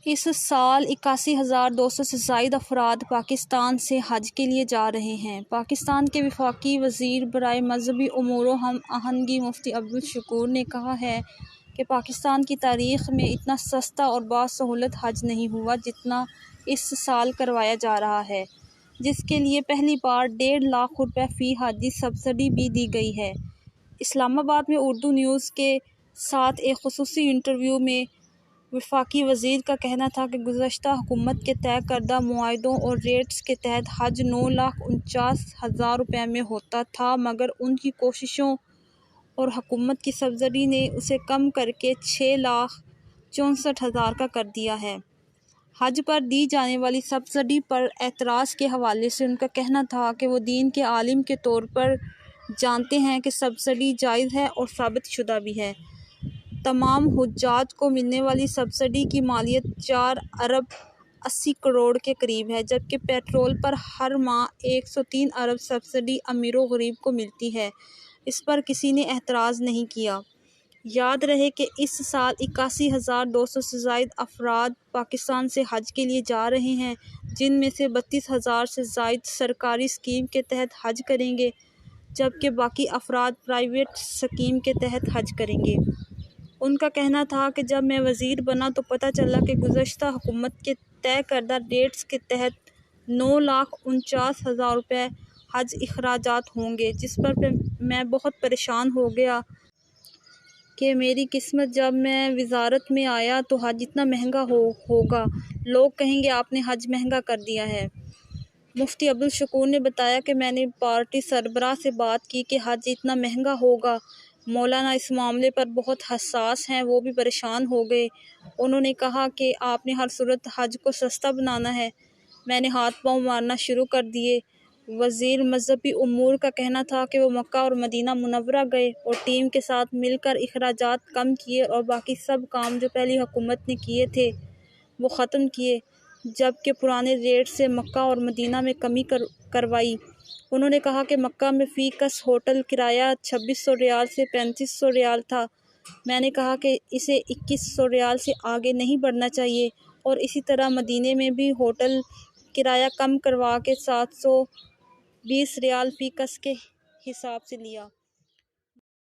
اس سال 81,200 سے زائد افراد پاکستان سے حج کے لیے جا رہے ہیں۔ پاکستان کے وفاقی وزیر برائے مذہبی امور و ہم آہنگی مفتی عبدالشکور نے کہا ہے کہ پاکستان کی تاریخ میں اتنا سستا اور باسہولت حج نہیں ہوا جتنا اس سال کروایا جا رہا ہے، جس کے لیے پہلی بار 1.5 لاکھ روپے فی حاجی سبسڈی بھی دی گئی ہے۔ اسلام آباد میں اردو نیوز کے ساتھ ایک خصوصی انٹرویو میں وفاقی وزیر کا کہنا تھا کہ گزشتہ حکومت کے طے کردہ معاہدوں اور ریٹس کے تحت حج 9,49,000 روپے میں ہوتا تھا، مگر ان کی کوششوں اور حکومت کی سبسڈی نے اسے کم کر کے 6,64,000 کا کر دیا ہے۔ حج پر دی جانے والی سبسڈی پر اعتراض کے حوالے سے ان کا کہنا تھا کہ وہ دین کے عالم کے طور پر جانتے ہیں کہ سبسڈی جائز ہے اور ثابت شدہ بھی ہے۔ تمام حجاج کو ملنے والی سبسڈی کی مالیت 4 ارب 80 کروڑ کے قریب ہے، جبکہ پیٹرول پر ہر ماہ 103 ارب سبسڈی امیر و غریب کو ملتی ہے۔ اس پر کسی نے اعتراض نہیں کیا۔ یاد رہے کہ اس سال 81,200 سے زائد افراد پاکستان سے حج کے لیے جا رہے ہیں، جن میں سے 32,000 سے زائد سرکاری اسکیم کے تحت حج کریں گے، جبکہ باقی افراد پرائیویٹ اسکیم کے تحت حج کریں گے۔ ان کا کہنا تھا کہ جب میں وزیر بنا تو پتہ چلا کہ گزشتہ حکومت کے طے کردہ ریٹس کے تحت 9,49,000 روپے حج اخراجات ہوں گے، جس پر میں بہت پریشان ہو گیا کہ میری قسمت، جب میں وزارت میں آیا تو حج اتنا مہنگا ہوگا، لوگ کہیں گے آپ نے حج مہنگا کر دیا ہے۔ مفتی عبدالشکور نے بتایا کہ میں نے پارٹی سربراہ سے بات کی کہ حج اتنا مہنگا ہوگا۔ مولانا اس معاملے پر بہت حساس ہیں، وہ بھی پریشان ہو گئے۔ انہوں نے کہا کہ آپ نے ہر صورت حج کو سستا بنانا ہے۔ میں نے ہاتھ پاؤں مارنا شروع کر دیے۔ وزیر مذہبی امور کا کہنا تھا کہ وہ مکہ اور مدینہ منورہ گئے اور ٹیم کے ساتھ مل کر اخراجات کم کیے اور باقی سب کام جو پہلی حکومت نے کیے تھے وہ ختم کیے، جبکہ پرانے ریٹ سے مکہ اور مدینہ میں کمی کروائی۔ انہوں نے کہا کہ مکہ میں فی کس ہوٹل کرایہ 2,600 ریال سے 3,500 ریال تھا۔ میں نے کہا کہ اسے 2,100 ریال سے آگے نہیں بڑھنا چاہیے، اور اسی طرح مدینے میں بھی ہوٹل کرایہ کم کروا کے 720 ریال فی کس کے حساب سے لیا۔